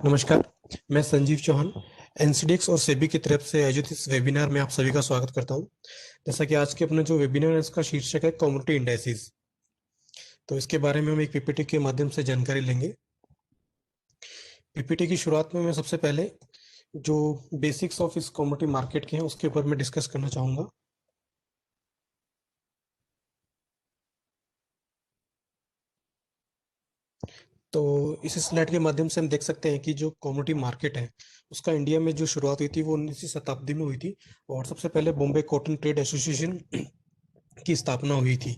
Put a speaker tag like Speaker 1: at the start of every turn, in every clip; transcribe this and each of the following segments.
Speaker 1: नमस्कार। मैं संजीव चौहान एनसीडीएक्स और सेबी की तरफ से आयोजित इस वेबिनार में आप सभी का स्वागत करता हूं। जैसा कि आज के अपना जो वेबिनार है इसका शीर्षक है कम्युनिटी इंडाइसिस। तो इसके बारे में हम एक पीपीटी के माध्यम से जानकारी लेंगे। पीपीटी की शुरुआत में मैं सबसे पहले जो बेसिक्स ऑफ इस कम्युनिटी मार्केट के हैं उसके ऊपर मैं डिस्कस करना चाहूंगा। तो इस स्लाइड के माध्यम से हम देख सकते हैं कि जो कम्युनिटी मार्केट है उसका इंडिया में जो शुरुआत हुई थी वो 19वीं शताब्दी में हुई थी। और सबसे पहले बॉम्बे कॉटन ट्रेड एसोसिएशन की स्थापना हुई थी।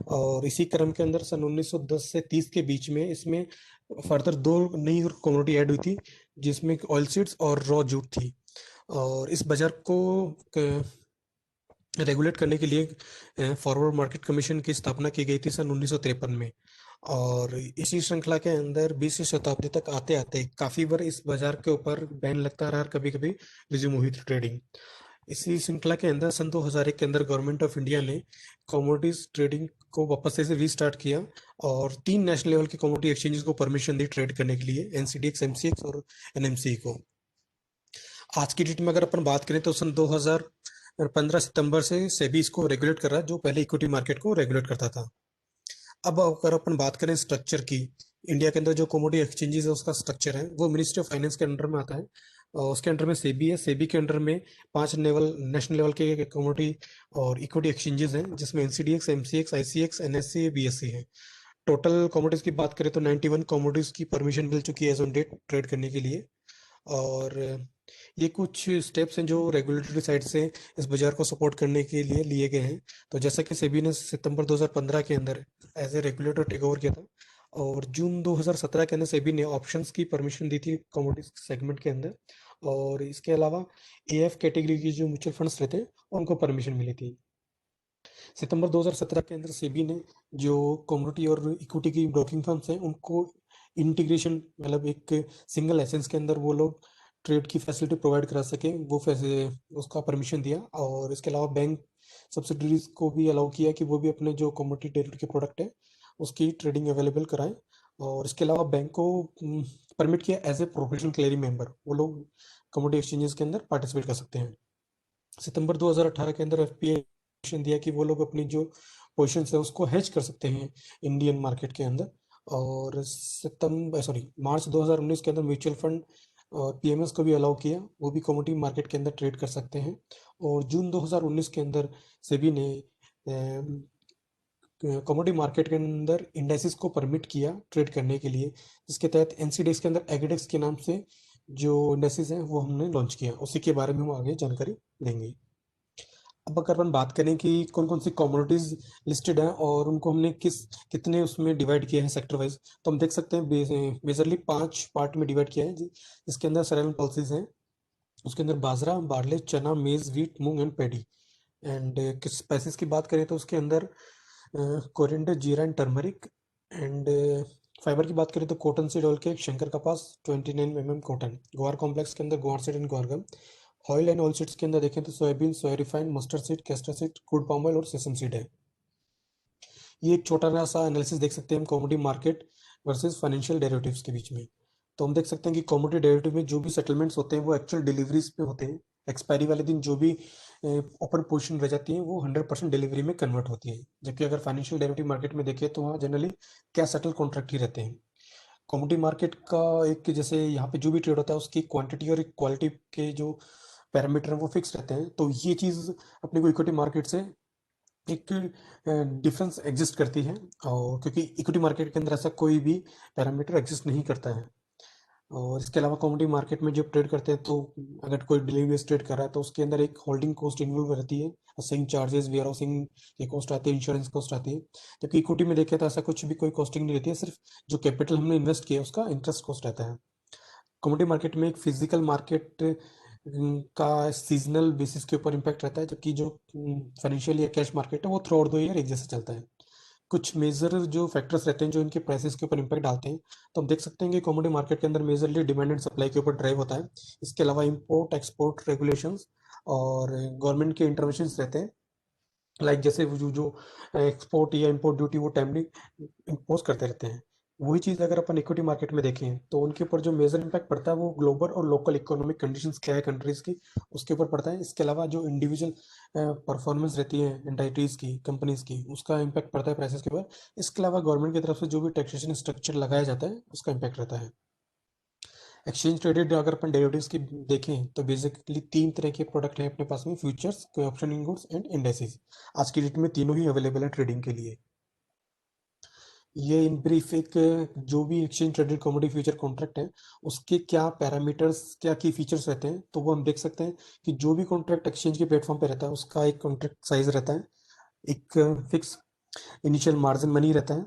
Speaker 1: और इसी क्रम के अंदर सन 1910 से 30 के बीच में इसमें फर्दर दो नई कम्युनिटी ऐड हुई थी, जिसमें ऑयल सीड्स और रॉ जूट थी। और इस बाजार को रेगुलेट करने के लिए फॉरवर्ड मार्केट कमीशन की स्थापना की गई थी सन 1953 में। और इसी श्रृंखला के अंदर 20वीं शताब्दी तक आते आते काफी बार इस बाजार के ऊपर बैन लगता रहा और कभी कभी रिज्यूम हुई थी ट्रेडिंग। इसी श्रृंखला के अंदर सन 2001 के अंदर गवर्नमेंट ऑफ इंडिया ने कमोडिटीज ट्रेडिंग को वापस से रीस्टार्ट किया और तीन नेशनल लेवल के कमोडिटी एक्सचेंजेस को परमिशन दी ट्रेड करने के लिए, एनसीडीएक्स, एमसीएक्स और एनएमसी को। आज की डेट में अगर अपन बात करें तो सन 2015 सितंबर से सेबी इसको रेगुलेट कर रहा है, जो पहले इक्विटी मार्केट को रेगुलेट करता था। अब अगर अपन बात करें स्ट्रक्चर की, इंडिया के अंदर जो कमोडिटी एक्सचेंजेस है उसका स्ट्रक्चर है वो मिनिस्ट्री ऑफ फाइनेंस के अंडर में आता है। और उसके अंडर में सेबी है। सेबी के अंडर में पांच नेशनल लेवल के कमोडिटी और इक्विटी एक्सचेंजेस हैं, जिसमें एनसीडीएक्स, एमसीएक्स, आईसीएक्स, एनएससी, बीएससी है। टोटल कमोडिटीज की बात करें तो 91 कमोडिटीज की परमिशन मिल चुकी है एज ऑन डेट ट्रेड करने के लिए। और ये कुछ स्टेप्स हैं जो रेगुलेटरी साइड से इस बाजार को सपोर्ट करने के लिए लिए गए हैं। तो जैसा कि सेबी ने सितंबर 2015 के अंदर as a regulator take over किया था, और जून 2017 के अंदर सेबी ने ऑप्शंस की परमिशन दी थी कमोडिटी सेगमेंट के अंदर। और इसके अलावा एएफ कैटेगरी की जो म्यूचुअल फंड्स रहते हैं उनको परमिशन मिली थी। सितंबर 2017 के अंदर सेबी ने जो कमोडिटी और इक्विटी की ब्रोकिंग फर्म्स हैं उनको इंटीग्रेशन, मतलब एक सिंगल लाइसेंस के अंदर वो लोग ट्रेड की फैसिलिटी प्रोवाइड करा सके, वो उसका परमिशन दिया। और इसके अलावा बैंक सब्सिडरीज को भी अलाउ किया कि वो भी अपने जो कमोडिटी डेरिवेटिव के प्रोडक्ट है उसकी ट्रेडिंग अवेलेबल कराएं। और इसके अलावा बैंक को परमिट किया as a professional clearing member वो लोग कमोडिटी एक्सचेंजेस के अंदर पार्टिसिपेट कर सकते हैं। सितंबर 2018 के अंदर एफपीआई दिया कि वो लोग अपनी जो पोजिशन है उसको हेज कर सकते हैं इंडियन मार्केट के अंदर। और सितंबर सॉरी मार्च 2019 के अंदर म्यूचुअल फंड और पीएमएस को भी अलाउ किया, वो भी कमोडिटी मार्केट के अंदर ट्रेड कर सकते हैं। और जून 2019 के अंदर सेबी ने कमोडिटी मार्केट के अंदर इंडाइसिस को परमिट किया ट्रेड करने के लिए, जिसके तहत एनसीडीएक्स के अंदर एग्रीडेक्स के नाम से जो इंडाइसिस हैं वो हमने लॉन्च किया। उसी के बारे में हम आगे जानकारी देंगे। अब अगर अपन बात करें कि कौन कौन सी कमोडिटीज लिस्टेड हैं और उनको हमने कितने उसमें डिवाइड किया है सेक्टर वाइज, तो हम देख सकते हैं मेजरली 5 पार्ट में डिवाइड किया है जिसके अंदर सेरेनल पल्सेस हैं। उसके अंदर बाजरा, बार्ले, चना, मेज, wheat, moong and paddy. And किस स्पाइसेस की बात करें तो उसके अंदर कोरिएंडर, जीरा एंड टर्मरिक। एंड फाइबर की बात करें तो कॉटन सीड ऑयल के शंकर कपास 29 mm कॉटन, ग्वार कॉम्प्लेक्स के अंदर ग्वार seed and guar gum. Oil and oil seeds के अंदर देखें तो soybean, soya refined, mustard seed, castor seed, crude palm oil और सेसम सीड है। ये एक छोटा सा एनालिसिस देख सकते हैं हम commodity market versus financial derivatives के बीच में। तो हम देख सकते हैं कि कमोडिटी डेरिवेटिव में जो भी सेटलमेंट्स होते हैं वो एक्चुअल डिलीवरीज पे होते हैं। एक्सपायरी वाले दिन जो भी ओपन पोजीशन रह जाती है वो 100% डिलीवरी में कन्वर्ट होती है। जबकि अगर फाइनेंशियल डेरिवेटिव मार्केट में देखें तो वहाँ जनरली कैश सेटल कॉन्ट्रैक्ट ही रहते हैं। कमोडिटी मार्केट का एक जैसे यहाँ पे जो भी ट्रेड होता है उसकी क्वांटिटी और क्वालिटी के जो पैरामीटर हैं वो फिक्स रहते हैं। तो ये चीज़ अपने को इक्विटी मार्केट से एक डिफरेंस एग्जिस्ट करती है। और क्योंकि इक्विटी मार्केट के अंदर ऐसा कोई भी पैरामीटर एग्जिस्ट नहीं करता है। और इसके अलावा कमोडिटी मार्केट में जब ट्रेड करते हैं तो अगर कोई डिलीवरी बेस्ड ट्रेड कर रहा है तो उसके अंदर एक होल्डिंग कॉस्ट इन्वॉल्व रहती है, सेइंग चार्जेस, वेयर हाउसिंग की कॉस्ट आती है, इंश्योरेंस कॉस्ट आती है। जबकि इक्विटी में देखें तो ऐसा कुछ भी कोई कॉस्टिंग नहीं रहती है, सिर्फ जो कैपिटल हमने इन्वेस्ट किया उसका इंटरेस्ट कॉस्ट रहता है। कमोडिटी मार्केट में एक फिजिकल मार्केट का सीजनल बेसिस के ऊपर इम्पैक्ट रहता है, जबकि जो फाइनेंशियल या कैश मार्केट है वो थ्रू आउट द ईयर एक जैसे चलता है। कुछ मेजर जो फैक्टर्स रहते हैं जो इनके प्राइसेस के ऊपर इम्पैक्ट डालते हैं, तो हम देख सकते हैं कि कमोडिटी मार्केट के अंदर मेजरली डिमांड एंड सप्लाई के ऊपर ड्राइव होता है। इसके अलावा इंपोर्ट एक्सपोर्ट रेगुलेशंस और गवर्नमेंट के इंटरवेंशंस रहते हैं। लाइक जैसे वो जो जो एक्सपोर्ट या इंपोर्ट ड्यूटी वो टाइमली इम्पोज करते रहते हैं। वही चीज अगर अपन इक्विटी मार्केट में देखें तो उनके ऊपर जो मेजर इम्पैक्ट पड़ता है वो ग्लोबल और लोकल इकोनॉमिक कंडीशंस क्या है कंट्रीज की, उसके ऊपर पड़ता है। इसके अलावा जो इंडिविजुअल परफॉर्मेंस रहती है एंटाइटीज की, कंपनीज की, उसका इम्पैक्ट पड़ता है प्राइसेस के ऊपर। इसके अलावा गवर्नमेंट की तरफ से जो भी टैक्सेशन स्ट्रक्चर लगाया जाता है उसका इम्पैक्ट रहता है। एक्सचेंज ट्रेडेड अगर अपन डेरिवेटिव्स की देखें तो बेसिकली तीन तरह के प्रोडक्ट हैं अपने पास में, फ्यूचर्स, कोई option in goods and indexes. आज की डेट में तीनों ही अवेलेबल है ट्रेडिंग के लिए। ये इन ब्रीफ एक जो भी exchange traded commodity future contract है उसके क्या पैरामीटर्स, क्या की फीचर्स रहते हैं, तो वो हम देख सकते हैं कि जो भी कॉन्ट्रैक्ट एक्सचेंज के प्लेटफॉर्म पे रहता है उसका एक कॉन्ट्रैक्ट साइज रहता है, एक फिक्स इनिशियल मार्जिन मनी रहता है,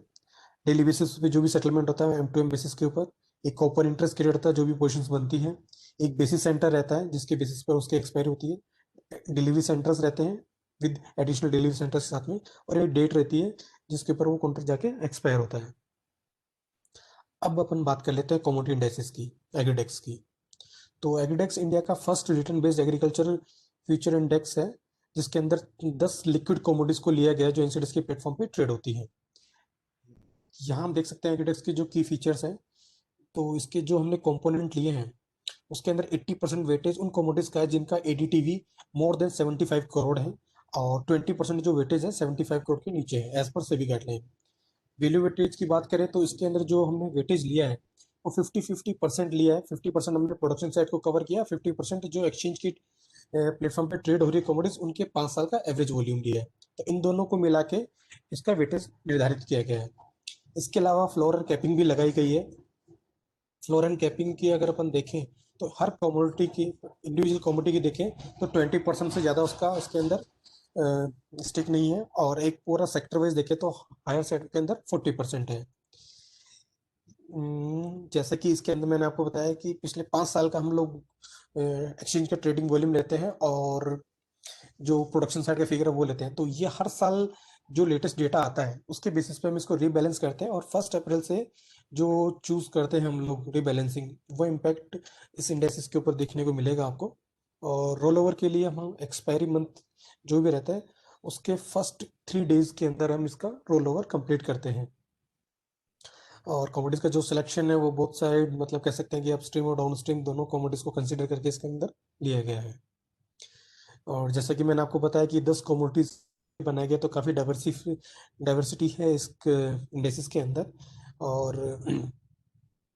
Speaker 1: डेली बेसिस पे जो भी सेटलमेंट होता है एम टू एम बेसिस के ऊपर, एक ओपन इंटरेस्ट क्रिएट होता है जो भी पोजीशंस बनती हैं, एक बेसिस सेंटर रहता है जिसके बेसिस पर उसकी एक्सपायरी होती है, डिलीवरी सेंटर्स रहते हैं विद एडिशनल डिलीवरी सेंटर्स के साथ में, और एक डेट रहती है जिसके ऊपर वो कॉन्ट्रैक्ट जाके एक्सपायर होता है। अब अपन बात कर लेते हैं कमोडिटी इंडेक्सेस की, एग्रीडेक्स की। तो एग्रीडेक्स इंडिया का first return based agriculture future index है जिसके अंदर 10 लिक्विड कमोडिटीज को लिया गया है जो एनसीडीएक्स के प्लेटफॉर्म पे ट्रेड होती हैं। यहाँ हम देख सकते हैं एग्रीडेक्स की जो की फीचर्स हैं। तो इसके जो हमने कंपोनेंट लिए हैं उसके अंदर 80% वेटेज उन कमोडिटीज का है जिनका एडीटीवी मोर देन 75 करोड़ है, और 20% जो वेटेज है 75 करोड़ के नीचे है as per SEBI guideline. Value weightage की बात करें तो इसके अंदर जो हमने वेटेज लिया है वो 50-50% लिया है। 50% हमने प्रोडक्शन साइड को कवर किया, 50% जो एक्सचेंज की प्लेटफॉर्म पे ट्रेड हो रही कमोडिटीज उनके 5 साल का एवरेज वॉल्यूम लिया है। तो इन दोनों को मिला के इसका वेटेज निर्धारित किया गया है। इसके अलावा फ्लोर और कैपिंग भी लगाई गई है। फ्लोर एंड कैपिंग की अगर अपन देखें तो हर कमोडिटी की, इंडिविजुअल कमोडिटी की देखें तो 20% से ज़्यादा उसका उसके अंदर स्टेक नहीं है, और एक पूरा सेक्टर वाइज देखें तो हायर सेक्टर के अंदर 40% है। जैसे कि इसके अंदर मैंने आपको बताया कि पिछले 5 साल का हम लोग एक्सचेंज का ट्रेडिंग वॉल्यूम लेते हैं और जो प्रोडक्शन साइड का फिगर है वो लेते हैं। तो ये हर साल जो लेटेस्ट डेटा आता है उसके बेसिस पे हम इसको रीबैलेंस करते हैं, और 1 अप्रैल से जो चूज करते हैं हम लोग रीबैलेंसिंग, वो इम्पैक्ट इस इंडेक्सेस के ऊपर देखने को मिलेगा आपको। और रोल ओवर के लिए हम एक्सपायरी मंथ जो भी रहता है उसके फर्स्ट 3 डेज के अंदर हम इसका रोल ओवर कंप्लीट करते हैं। और कमोडिटीज का जो सिलेक्शन है वो बहुत साइड, मतलब कह सकते हैं कि अपस्ट्रीम और डाउनस्ट्रीम दोनों कमोडिटीज को कंसीडर करके इसके अंदर लिया गया है। और जैसा कि मैंने आपको बताया कि 10 कमोडिटीज बनाया गया, तो काफ़ी डाइवर्सिटी है इस इंडेक्सेस के अंदर। और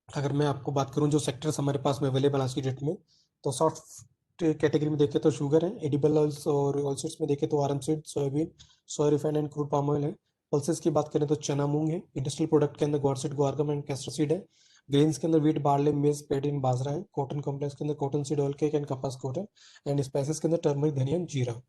Speaker 1: अगर मैं आपको बात करूं जो सेक्टर्स हमारे पास में अवेलेबल आज की डेट में, तो सॉफ्ट कैटेगरी में देखें तो शुगर है, एडिबल ऑयल्स और ऑयलसीड्स में देखें तो आराम seed, soybean, soya refined and crude palm oil है। पल्सेस की बात करें तो चना मूंग है। इंडस्ट्रियल प्रोडक्ट के अंदर God seed, guar gum and castor seed है। ग्रेन्स के अंदर व्हीट, बार्ले, मेज, पेडिन, बाजरा है। कॉटन कॉम्प्लेक्स के अंदर cotton seed oil, cake and कपास कोट है। एंड स्पाइसेस के अंदर टर्मरिक, धनिया, जीरा।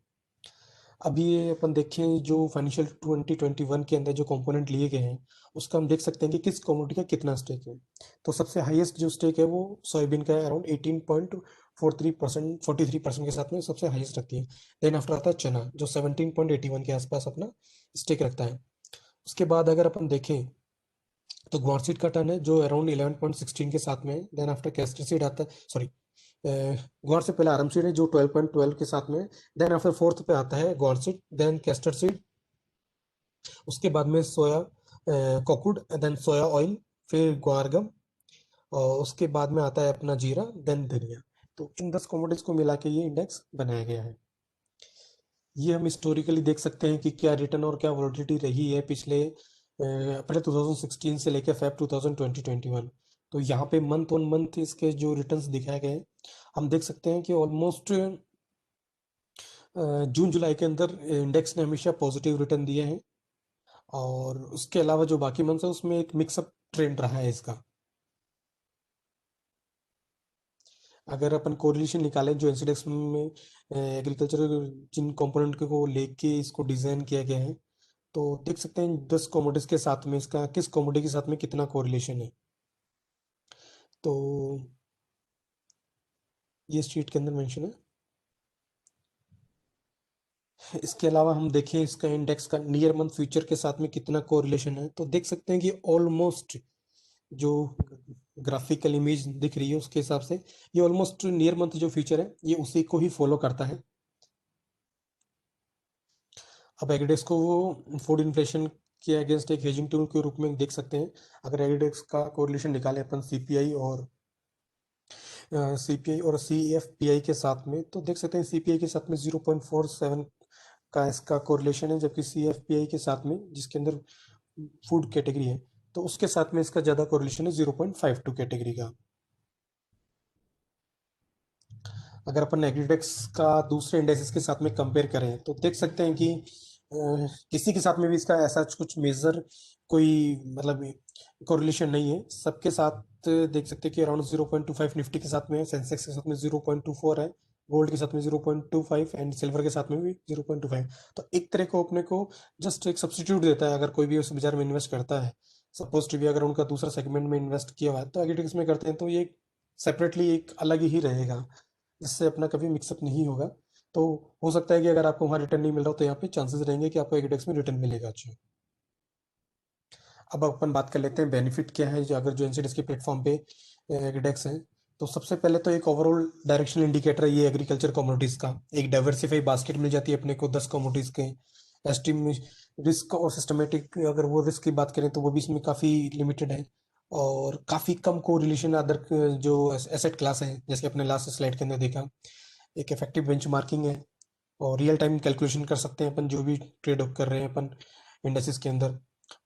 Speaker 1: अभी ये अपन देखें जो फाइनेंशियल 2021 के अंदर जो कंपोनेंट लिए गए हैं उसका हम देख सकते हैं कि किस कमोडिटी का कितना स्टेक है। तो सबसे हाईएस्ट जो स्टेक है वो सोयाबीन का है, अराउंड 18.43%, 43% के साथ में सबसे हाईएस्ट रखती है। देन आफ्टर आता है चना जो 17.81 के आसपास अपना स्टेक रखता है। उसके बाद अगर अपन देखें तो ग्वारसीड का टर्न है जो अराउंड 11.16 के साथ में है। देन आफ्टर कैस्टर सीड आता है, सॉरी, ग्वार से पहले आराम सीड है जो 12.12 के साथ में। देन आफ्टर फोर्थ पे आता है ग्वार सीड, देन कैस्टर सीड, उसके बाद में सोया कोकुड, देन सोया ऑयल, फिर ग्वारगम, और उसके बाद में आता है अपना जीरा, देन धनिया। तो इन 10 कमोडिटीज को मिला के ये इंडेक्स बनाया गया है। ये हम हिस्टोरिकली देख सकते हैं कि क्या रिटर्न और क्या वोलेटिलिटी रही है पिछले अप्रैल 2016 से लेकर फेब 2021। तो यहाँ पे मंथ ऑन मंथ इसके जो रिटर्न्स दिखाए गए हैं हम देख सकते हैं कि ऑलमोस्ट जून जुलाई के अंदर इंडेक्स ने हमेशा पॉजिटिव रिटर्न दिए हैं, और उसके अलावा जो बाकी मंथ्स है उसमें एक मिक्सअप ट्रेंड रहा है इसका। अगर अपन कोरिलेशन निकालें जो एनसीडेक्स में एग्रीकल्चर जिन कंपोनेंट को लेके इसको डिजाइन किया गया है, तो देख सकते हैं 10 कमोडिटीज के साथ में इसका किस कमोडिटी के साथ में कितना कोरिलेशन है। तो ये शीट के अंदर मेंशन है। इसके अलावा हम देखें इसका इंडेक्स का नियर मंथ फ्यूचर के साथ में कितना कोरिलेशन है, तो देख सकते हैं कि ऑलमोस्ट जो ग्राफिकल इमेज दिख रही है उसके हिसाब से ये ऑलमोस्ट नियर मंथ जो फ्यूचर है ये उसी को ही फॉलो करता है। अब एग्रीडेक्स को वो फूड इन्फ्लेशन के अगेंस्ट एक हेजिंग टूल के रूप में देख सकते हैं। अगर एडिडेक्स का कोरिलेशन निकालें अपन सीपीआई और सीएफपीआई के साथ में, तो देख सकते हैं सीपीआई के साथ में 0.47 का इसका कोरिलेशन है, जबकि सीएफपीआई के साथ में, जिसके अंदर फूड कैटेगरी है, तो उसके साथ में इसका ज़्यादा कोरिलेशन है 0.52 कैटेगरी का। अगर अपन एग्रीडेक्स का दूसरे इंडेक्सेस के साथ में कंपेयर करें तो देख सकते हैं कि किसी के साथ में भी इसका ऐसा कुछ मेजर कोई मतलब कोरिलेशन नहीं है। सबके साथ देख सकते हैं कि अराउंड 0.25 निफ्टी के साथ में है, सेंसेक्स के साथ में 0.24 है, गोल्ड के साथ में 0.25 एंड सिल्वर के साथ में भी 0.25। तो एक तरह को अपने को जस्ट एक सब्सटीट्यूट देता है अगर कोई भी उस बाजार में इन्वेस्ट करता है। सपोज टू भी अगर उनका दूसरा सेगमेंट में इन्वेस्ट किया हुआ है तो एग्रीडेक्स में करते हैं तो ये सेपरेटली एक अलग ही रहेगा, जिससे अपना कभी मिक्सअप नहीं होगा। तो हो सकता है कि अगर आपको वहाँ रिटर्न नहीं मिल रहा हो तो यहाँ पे चांसेस रहेंगे कि आपको एग्रीडेक्स में रिटर्न मिलेगा। अच्छा, अब अपन बात कर लेते हैं बेनिफिट क्या है जो अगर जो एनसीडीएस के प्लेटफॉर्म पे एग्रीडेक्स है। तो सबसे पहले तो एक ओवरऑल डायरेक्शनल इंडिकेटर है ये एग्रीकल्चर कमोडिटीज का। एक डाइवर्सिफाई बास्केट मिल जाती है अपने को 10 कमोडिटीज के। एस्टिम रिस्क और सिस्टमेटिक अगर वो रिस्क की बात करें तो वो भी इसमें काफ़ी लिमिटेड है, और काफ़ी कम को रिलेशन अदर जो एसेट क्लास है, जैसे अपने लास्ट स्लाइड के अंदर देखा। एक इफेक्टिव बेंचमार्किंग है, और रियल टाइम कैलकुलेशन कर सकते हैं अपन जो भी ट्रेड कर रहे हैं अपन इंडेसिस के अंदर।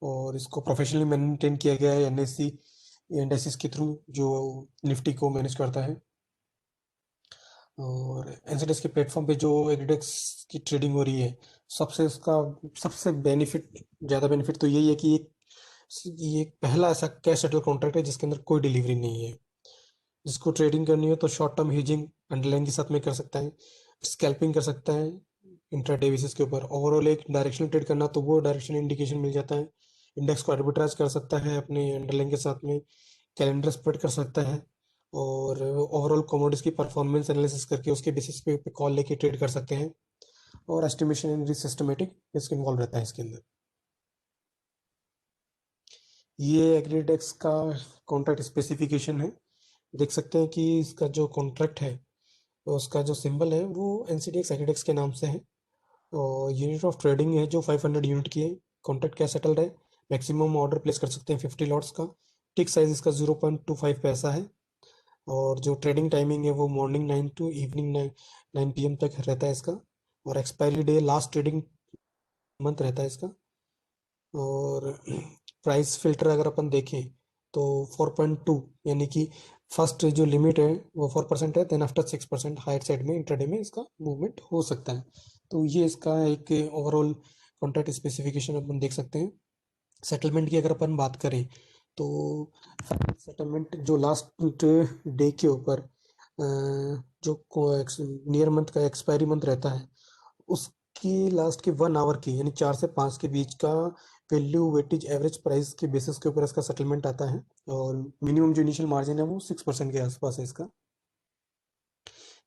Speaker 1: और इसको प्रोफेशनली मेंटेन किया गया है एनएससी इंडेसिस के थ्रू, जो निफ्टी को मैनेज करता है। और एनसीडीएस के प्लेटफॉर्म पे जो एग्रीडेक्स की ट्रेडिंग हो रही है, सबसे इसका सबसे बेनिफिट, ज़्यादा बेनिफिट तो यही है कि ये एक पहला ऐसा कैश सेटल कॉन्ट्रैक्ट है जिसके अंदर कोई डिलीवरी नहीं है। जिसको ट्रेडिंग करनी हो तो शॉर्ट टर्म हेजिंग अंडरलाइन के साथ में कर सकता है, स्कैल्पिंग कर सकता है इंट्राडे बेसिस के ऊपर। ओवरऑल एक डायरेक्शनल ट्रेड करना तो वो डायरेक्शनल इंडिकेशन मिल जाता है। इंडेक्स को आर्बिट्राज कर सकता है अपने अंडरलाइन के साथ में, कैलेंडर स्प्रेड कर सकता है, और ओवरऑल कमोडिटीज की परफॉर्मेंस एनालिसिस करके उसके बेसिस पे कॉल लेके ट्रेड कर सकते हैं। और estimation and systematic risk involve रहता है इसके अंदर। ये एग्रीडेक्स का कॉन्ट्रैक्ट स्पेसिफिकेशन है। देख सकते हैं कि इसका जो कॉन्ट्रैक्ट है, तो उसका जो सिंबल है वो एनसीडीएक्स एग्रीडेक्स के नाम से है। और यूनिट ऑफ ट्रेडिंग है जो 500 यूनिट की है। कॉन्ट्रैक्ट क्या सेटल्ड है, मैक्सिमम ऑर्डर प्लेस कर सकते हैं 50 लॉट्स का। टिक साइज इसका 0.25 पैसा है। और जो ट्रेडिंग टाइमिंग है वो मॉर्निंग 9 टू इवनिंग 9 PM तक रहता है इसका। और expiry day last trading month रहता है इसका। और प्राइस फिल्टर अगर अपन देखें तो 4.2, यानी कि फर्स्ट जो लिमिट है वो 4% है, देन आफ्टर 6% हायर साइड में इंट्राडे में इसका मूवमेंट हो सकता है। तो ये इसका एक ओवरऑल कॉन्ट्रैक्ट स्पेसिफिकेशन अपन देख सकते हैं। सेटलमेंट की अगर अपन बात करें तो सेटलमेंट जो लास्ट डे के ऊपर जो नियर मंथ का एक्सपायरी मंथ रहता है, उसकी लास्ट के 1 आवर की यानी 4 से 5 के बीच का वैल्यू वेटेज एवरेज प्राइस के बेसिस के ऊपर इसका सेटलमेंट आता है। और मिनिमम जो इनिशियल मार्जिन है वो 6% के आसपास है इसका।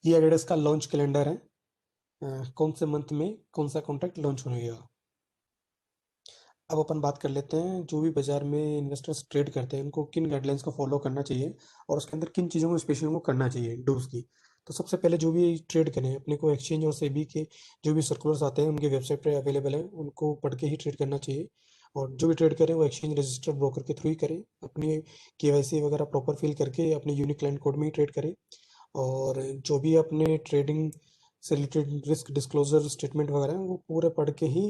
Speaker 1: ये एडिडास का लॉन्च कैलेंडर है, कौन से मंथ में कौन सा कॉन्ट्रैक्ट लॉन्च होगा। अब अपन बात कर लेते हैं जो भी बाजार में इन्वेस्टर्स ट्रेड करते हैं उनको किन गाइडलाइंस को फॉलो करना चाहिए, और उसके अंदर किन चीज़ों को स्पेशली उनको करना चाहिए डूज की। तो सबसे पहले जो भी ट्रेड करें अपने को एक्सचेंज और सेबी के जो भी सर्कुलर्स आते हैं उनके वेबसाइट पर अवेलेबल है, उनको पढ़ के ही ट्रेड करना चाहिए। और जो भी ट्रेड करें वो एक्सचेंज रजिस्टर्ड ब्रोकर के थ्रू ही करें, अपनी केवाईसी वगैरह प्रॉपर फिल करके अपने यूनिक क्लाइंट कोड में ही ट्रेड करें। और जो भी अपने ट्रेडिंग से रिलेटेड रिस्क डिस्क्लोजर स्टेटमेंट वगैरह हैं वो पूरे पढ़ के ही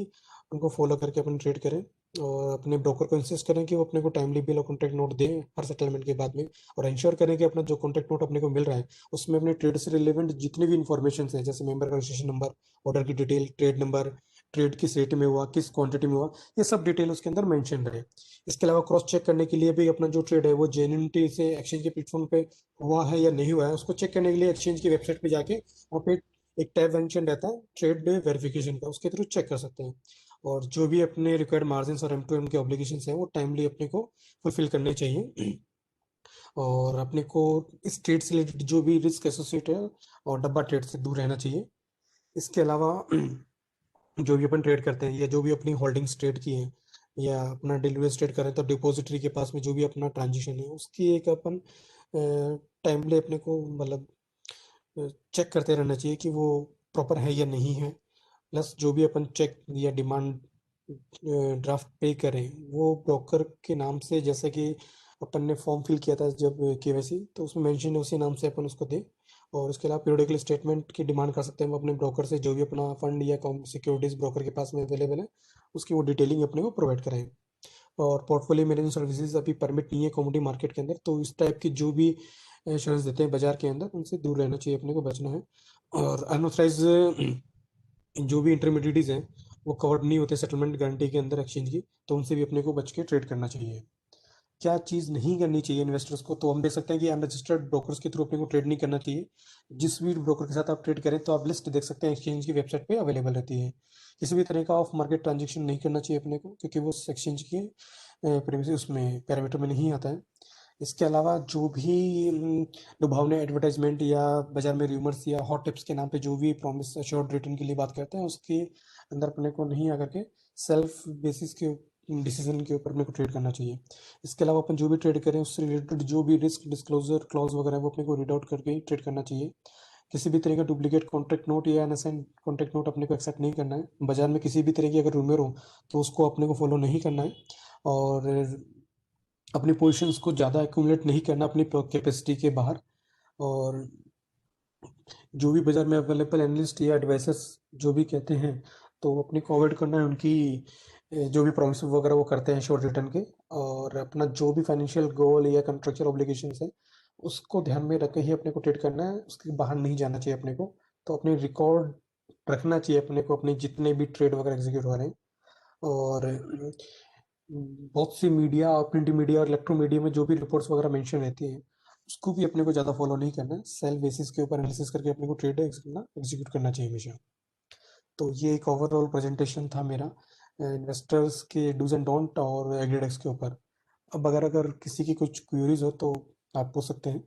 Speaker 1: उनको फॉलो करके अपन ट्रेड करें। और अपने ब्रोकर को इंसिस्ट करें कि वो अपने को टाइमली बिल और कॉन्टैक्ट नोट दें हर सेटलमेंट के बाद में। और इंश्योर करें कि अपना जो कॉन्टैक्ट नोट अपने को मिल रहा है उसमें अपने ट्रेड से रिलेवेंट जितनी भी इंफॉर्मेशन है, जैसे मेंबर का रजिस्ट्रेशन नंबर, ऑर्डर की डिटेल, ट्रेड नंबर, ट्रेड किस रेट में हुआ, किस क्वांटिटी में हुआ, ये सब डिटेल उसके अंदर मेंशन रहे। इसके अलावा क्रॉस चेक करने के लिए भी अपना जो ट्रेड है वो जेन्युइनिटी से एक्सचेंज के प्लेटफॉर्म पे हुआ है या नहीं हुआ है उसको चेक करने के लिए एक्सचेंज की वेबसाइट पे जाके वहाँ पे एक टैब मेंशन रहता है ट्रेड वेरिफिकेशन का, उसके थ्रू चेक कर सकते हैं। और जो भी अपने रिक्वायर्ड मार्जिन और M2M के ऑब्लिगेशन हैं वो टाइमली अपने को फुलफिल करने चाहिए। और अपने को इस ट्रेड से रिलेटेड जो भी रिस्क एसोसिएट है और डब्बा ट्रेड से दूर रहना चाहिए। इसके अलावा जो भी अपन ट्रेड करते हैं या जो भी अपनी होल्डिंग्स ट्रेड की है या अपना डिलीवरी ट्रेड करें तो डिपॉजिटरी के पास में जो भी अपना ट्रांजेक्शन है उसकी एक अपन टाइमली अपने को मतलब चेक करते रहना चाहिए कि वो प्रॉपर है या नहीं है। प्लस जो भी अपन चेक या डिमांड ड्राफ्ट पे करें वो ब्रोकर के नाम से, जैसे कि अपन ने फॉर्म फिल किया था जब केवाईसी, तो उसमें मेंशन है उसी नाम से अपन उसको दें। और उसके अलावा पीरियोडिकल स्टेटमेंट की डिमांड कर सकते हैं हम अपने ब्रोकर से, जो भी अपना फंड या सिक्योरिटीज ब्रोकर के पास में अवेलेबल है उसकी वो डिटेलिंग अपने को प्रोवाइड कराएं। और पोर्टफोलियो मैनेजमेंट सर्विसेज अभी परमिट नहीं है कमोडिटी मार्केट के अंदर, तो इस टाइप की जो भी शेयर्स देते हैं बाजार के अंदर उनसे दूर रहना चाहिए, अपने को बचना है। और अनऑथराइज जो भी इंटरमीडिएटीज हैं वो कवर्ड नहीं होते सेटलमेंट गारंटी के अंदर एक्सचेंज की, तो उनसे भी अपने को बच के ट्रेड करना चाहिए। क्या चीज़ नहीं करनी चाहिए इन्वेस्टर्स को, तो हम देख सकते हैं कि अनरजिस्टर्ड ब्रोकर्स के थ्रू अपने को ट्रेड नहीं करना चाहिए। जिस भी ब्रोकर के साथ आप ट्रेड करें तो आप लिस्ट देख सकते हैं, एक्सचेंज की वेबसाइट पे अवेलेबल रहती है। किसी भी तरह का ऑफ मार्केट ट्रांजेक्शन नहीं करना चाहिए अपने को, क्योंकि वो एक्सचेंज के प्रीमियस उसमें पैरामीटर में नहीं आता है। इसके अलावा जो भी लुभावने एडवर्टाइजमेंट या बाजार में रूमर्स या हॉट टिप्स के नाम पे जो भी प्रॉमिस अश्योर्ड रिटर्न के लिए बात करते हैं, उसके अंदर अपने को नहीं आकर के सेल्फ बेसिस के डिसीजन के ऊपर अपने को ट्रेड करना चाहिए। इसके अलावा अपन जो भी ट्रेड करें उससे रिलेटेड जो भी रिस्क डिस्क्लोजर क्लॉज वगैरह है वो अपने को रीड आउट करके ही ट्रेड करना चाहिए। किसी भी तरह का डुप्लीकेट कॉन्ट्रैक्ट नोट या अनसाइन कॉन्ट्रैक्ट नोट अपने को एक्सेप्ट नहीं करना है। बाजार में किसी भी तरह की अगर रूमर हो तो उसको अपने को फॉलो नहीं करना है। और अपनी पोजीशंस को ज़्यादा एक्यूमुलेट नहीं करना अपनी कैपेसिटी के बाहर। और जो भी बाजार में अवेलेबल एनालिस्ट या एडवाइजर्स जो भी कहते हैं तो अपने को अवॉइड करना है उनकी जो भी प्रॉमिस वगैरह वो करते हैं शॉर्ट रिटर्न के। और अपना जो भी फाइनेंशियल गोल या कंट्रेक्चुअल ऑब्लिगेशंस है उसको ध्यान में रख के ही अपने को ट्रेड करना है, उसके बाहर नहीं जाना चाहिए अपने को। तो अपने रिकॉर्ड रखना चाहिए अपने को, अपने जितने भी ट्रेड वगैरह एग्जीक्यूट हो रहे हैं। और बहुत सी मीडिया और प्रिंट मीडिया और इलेक्ट्रो मीडिया में जो भी रिपोर्ट्स वगैरह मेंशन रहती हैं उसको भी अपने को ज़्यादा फॉलो नहीं करना है। सेल बेसिस के ऊपर एनालिसिस करके अपने को ट्रेड एग्जीक्यूट करना चाहिए हमेशा। तो ये एक ओवरऑल प्रेजेंटेशन था मेरा इन्वेस्टर्स के डूज एंड डोंट और एग्रीडेक्स के ऊपर। अब अगर अगर किसी की कुछ क्वेरीज हो तो आप पूछ सकते हैं।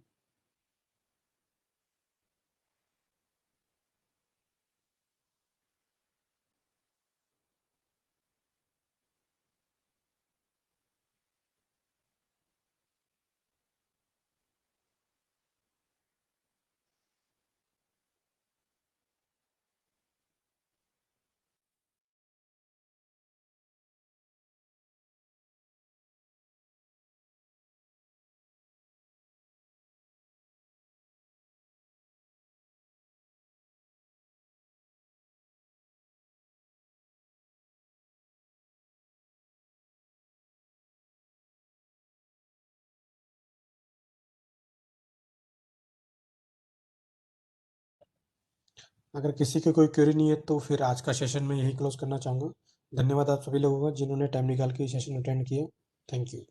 Speaker 1: अगर किसी की कोई क्वेरी नहीं है तो फिर आज का सेशन मैं यही क्लोज करना चाहूँगा। धन्यवाद आप सभी लोगों का जिन्होंने टाइम निकाल के सेशन अटेंड किया। Thank you.